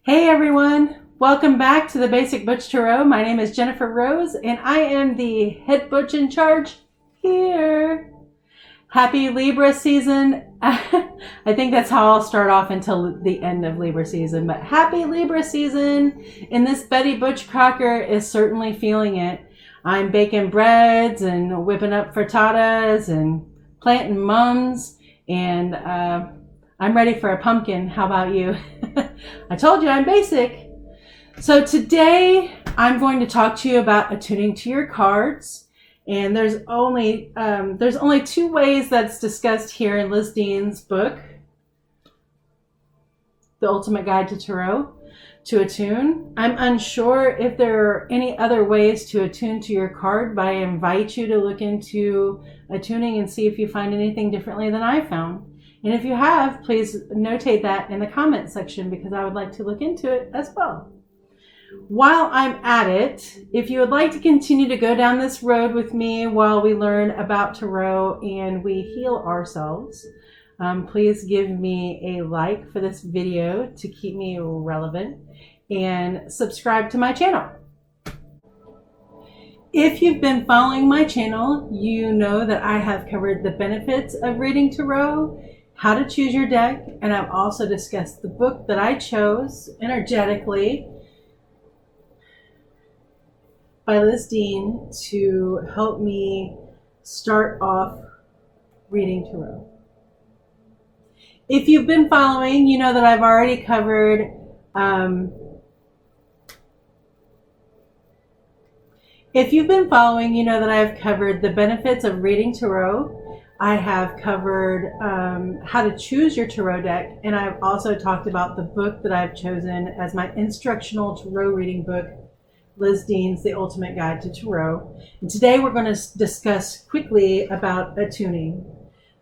Hey everyone, welcome back to the Basic Butch Tarot. My name is Jennifer Rose and I am the head butch in charge here. Happy Libra season. I think that's how I'll start off until the end of Libra season, but happy Libra season. And this Betty Butch Crocker is certainly feeling it. I'm baking breads and whipping up frittatas and planting mums, and I'm ready for a pumpkin. How about you? I told you I'm basic. So today I'm going to talk to you about attuning to your cards. And there's only two ways that's discussed here in Liz Dean's book, The Ultimate Guide to Tarot, to attune. I'm unsure if there are any other ways to attune to your card, but I invite you to look into attuning and see if you find anything differently than I found. And if you have, please notate that in the comment section because I would like to look into it as well. While I'm at it, if you would like to continue to go down this road with me while we learn about tarot and we heal ourselves, please give me a like for this video to keep me relevant and subscribe to my channel. If you've been following my channel, you know that I have covered the benefits of reading tarot, how to choose your deck, and I've also discussed the book that I chose energetically by Liz Dean to help me start off reading tarot. If you've been following, you know that I've already covered the benefits of reading tarot. I have covered how to choose your tarot deck, and I've also talked about the book that I've chosen as my instructional tarot reading book, Liz Dean's The Ultimate Guide to Tarot. And today we're going to discuss quickly about attuning.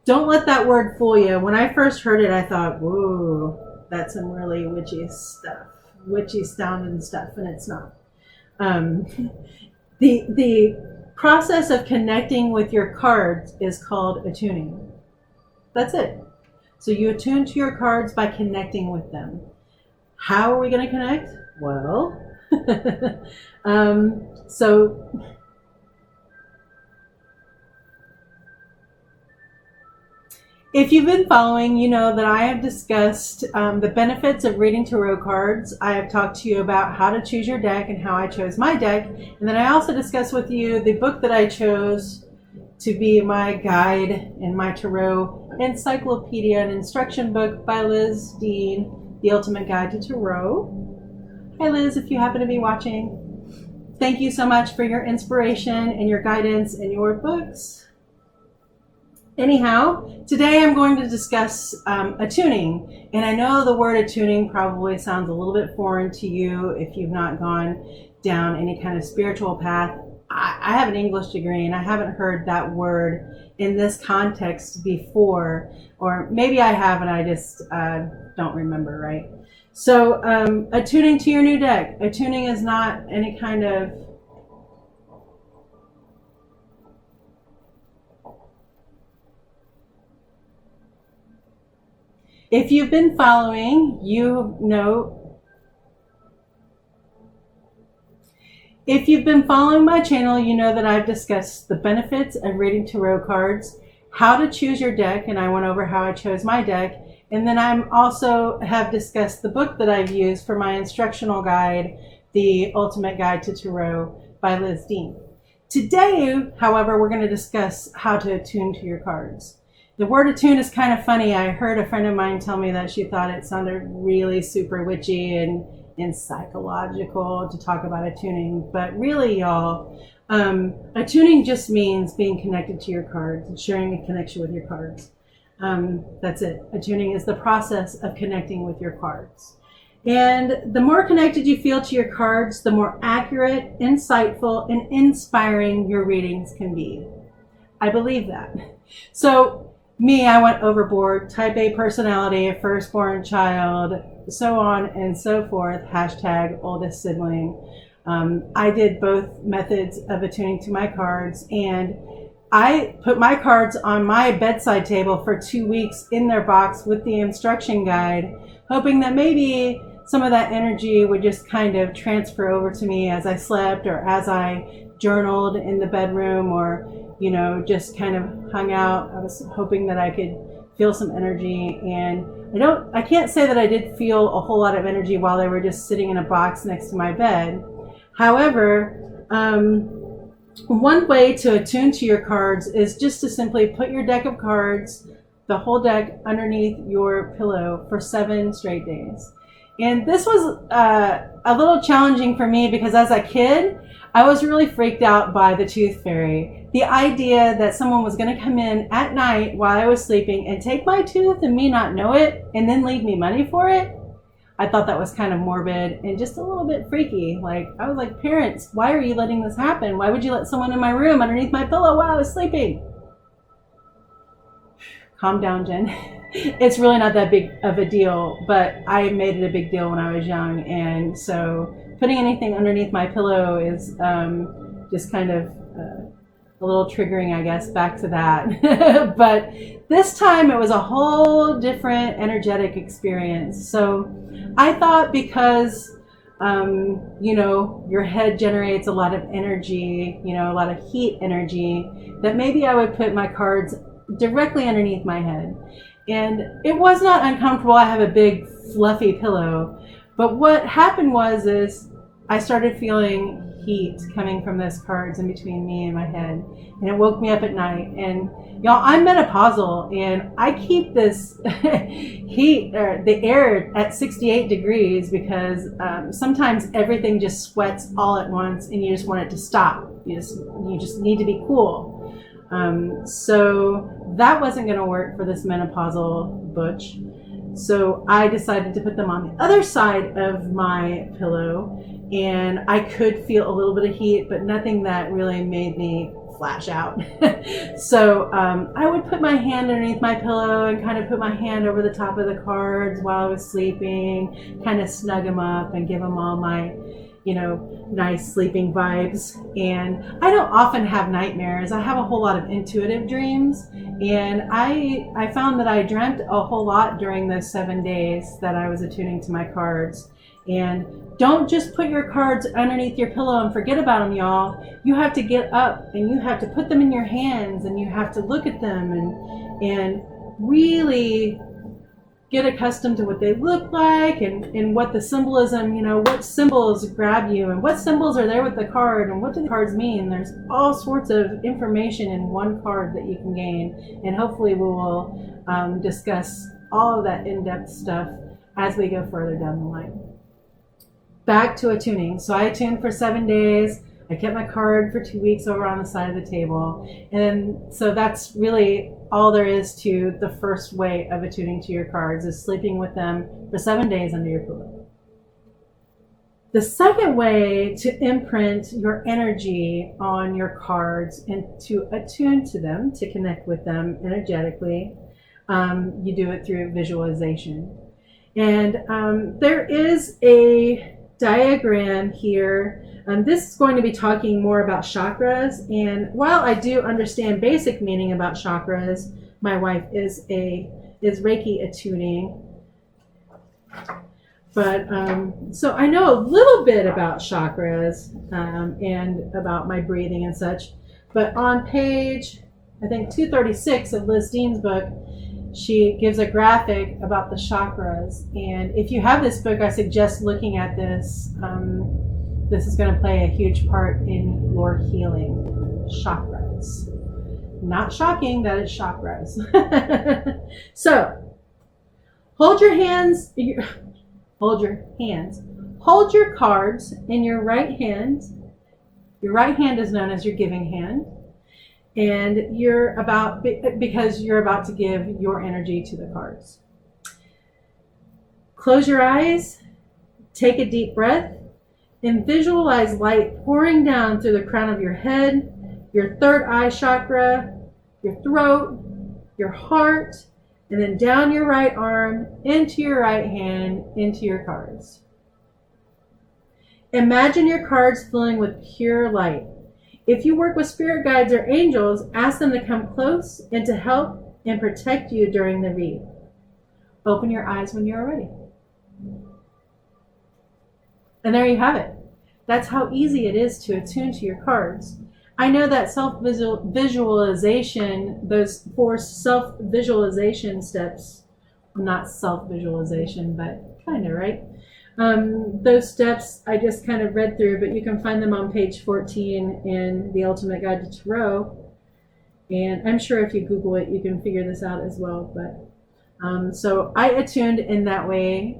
Don't let that word fool you. When I first heard it, I thought, whoa, that's some really witchy stuff, witchy sounding stuff, and it's not. The process of connecting with your cards is called attuning. That's it. So you attune to your cards by connecting with them. How are we going to connect? Well, if you've been following, you know that I have discussed the benefits of reading tarot cards. I have talked to you about how to choose your deck and how I chose my deck. And then I also discussed with you the book that I chose to be my guide and my tarot encyclopedia and instruction book by Liz Dean, The Ultimate Guide to Tarot. Hi Liz, if you happen to be watching. Thank you so much for your inspiration and your guidance and your books. Anyhow, today I'm going to discuss attuning. And I know the word attuning probably sounds a little bit foreign to you if you've not gone down any kind of spiritual path. I have an English degree and I haven't heard that word in this context before. Or maybe I have and I just don't remember, right? So attuning to your new deck. Attuning is not any kind of if you've been following, you know. If you've been following my channel, you know that I've discussed the benefits of reading tarot cards, how to choose your deck, and I went over how I chose my deck. And then I also have discussed the book that I've used for my instructional guide, The Ultimate Guide to Tarot by Liz Dean. Today, however, we're going to discuss how to attune to your cards. The word attune is kind of funny. I heard a friend of mine tell me that she thought it sounded really super witchy and psychological to talk about attuning. But really, y'all, attuning just means being connected to your cards and sharing a connection with your cards. That's it. Attuning is the process of connecting with your cards. And the more connected you feel to your cards, the more accurate, insightful, and inspiring your readings can be. I believe that. So me, I went overboard, type A personality, a firstborn child, so on and so forth, hashtag oldest sibling. I did both methods of attuning to my cards, and I put my cards on my bedside table for 2 weeks in their box with the instruction guide, hoping that maybe some of that energy would just kind of transfer over to me as I slept or as I journaled in the bedroom, or, you know, just kind of hung out. I was hoping that I could feel some energy, and I can't say that I did feel a whole lot of energy while they were just sitting in a box next to my bed. However, one way to attune to your cards is just to simply put your deck of cards, the whole deck, underneath your pillow for 7 straight days. And this was a little challenging for me because as a kid, I was really freaked out by the tooth fairy. The idea that someone was going to come in at night while I was sleeping and take my tooth and me not know it and then leave me money for it, I thought that was kind of morbid and just a little bit freaky. Like, I was like, parents, why are you letting this happen? Why would you let someone in my room underneath my pillow while I was sleeping? Calm down, Jen. It's really not that big of a deal, but I made it a big deal when I was young. And so putting anything underneath my pillow is just kind of a little triggering, I guess, back to that. But this time it was a whole different energetic experience. So I thought because, you know, your head generates a lot of energy, you know, a lot of heat energy, that maybe I would put my cards directly underneath my head. And it was not uncomfortable. I have a big fluffy pillow. But what happened is I started feeling heat coming from those cards in between me and my head. And it woke me up at night. And y'all, I'm menopausal and I keep this heat, or the air, at 68 degrees because sometimes everything just sweats all at once and you just want it to stop. You just need to be cool. So that wasn't going to work for this menopausal butch. So I decided to put them on the other side of my pillow, and I could feel a little bit of heat, but nothing that really made me flash out. So I would put my hand underneath my pillow and kind of put my hand over the top of the cards while I was sleeping, kind of snug them up and give them all my, you know, nice sleeping vibes. And I don't often have nightmares. I have a whole lot of intuitive dreams, and I found that I dreamt a whole lot during those 7 days that I was attuning to my cards. And don't just put your cards underneath your pillow and forget about them, y'all. You have to get up and you have to put them in your hands and you have to look at them and really get accustomed to what they look like and what the symbolism, you know, what symbols grab you and what symbols are there with the card and what do the cards mean. There's all sorts of information in one card that you can gain, and hopefully we will discuss all of that in-depth stuff as we go further down the line. Back to attuning. So I attuned for 7 days. I kept my card for 2 weeks over on the side of the table. And so that's really all there is to the first way of attuning to your cards, is sleeping with them for 7 days under your pillow. The second way to imprint your energy on your cards and to attune to them, to connect with them energetically, you do it through visualization. And there is a diagram here. This is going to be talking more about chakras, and while I do understand basic meaning about chakras, my wife is Reiki attuning, but so I know a little bit about chakras and about my breathing and such. But on page, I think 236 of Liz Dean's book, she gives a graphic about the chakras. And if you have this book, I suggest looking at this. This is going to play a huge part in your healing. Chakras. Not shocking that it's chakras. So, hold your hands. Hold your cards in your right hand. Your right hand is known as your giving hand. And because you're about to give your energy to the cards. Close your eyes, take a deep breath, and visualize light pouring down through the crown of your head, your third eye chakra, your throat, your heart, and then down your right arm, into your right hand, into your cards. Imagine your cards filling with pure light. If you work with spirit guides or angels, ask them to come close and to help and protect you during the read. Open your eyes when you're ready. And there you have it. That's how easy it is to attune to your cards. I know that self-visualization, those 4 self-visualization steps, not self-visualization, but kind of, right? Those steps I just kind of read through, but you can find them on page 14 in The Ultimate Guide to Tarot. And I'm sure if you Google it, you can figure this out as well. But so I attuned in that way.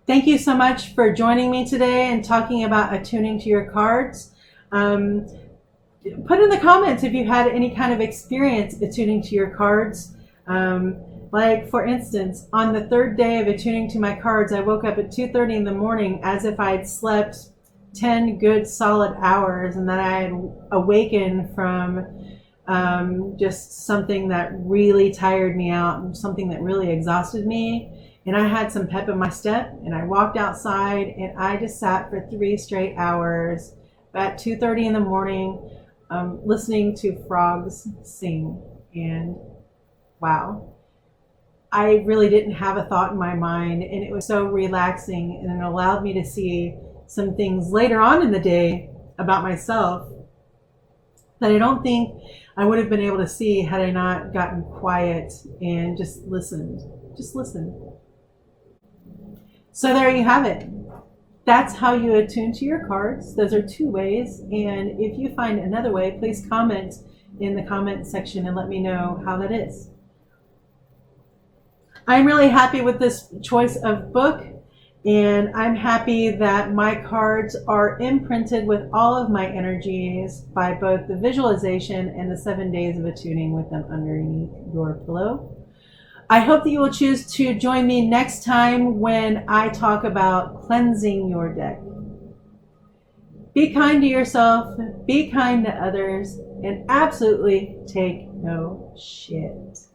Thank you so much for joining me today and talking about attuning to your cards. Put in the comments if you've had any kind of experience attuning to your cards. Like, for instance, on the 3rd day of attuning to my cards, I woke up at 2:30 in the morning as if I'd slept 10 good solid hours, and that I had awakened from just something that really tired me out, something that really exhausted me. And I had some pep in my step, and I walked outside, and I just sat for 3 straight hours at 2:30 in the morning, listening to frogs sing. And wow, I really didn't have a thought in my mind, and it was so relaxing, and it allowed me to see some things later on in the day about myself that I don't think I would have been able to see had I not gotten quiet and just listened. Just listen. So there you have it. That's how you attune to your cards. Those are 2 ways. And if you find another way, please comment in the comment section and let me know how that is. I'm really happy with this choice of book, and I'm happy that my cards are imprinted with all of my energies by both the visualization and the 7 days of attuning with them underneath your pillow. I hope that you will choose to join me next time when I talk about cleansing your deck. Be kind to yourself, be kind to others, and absolutely take no shit.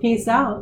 Peace out.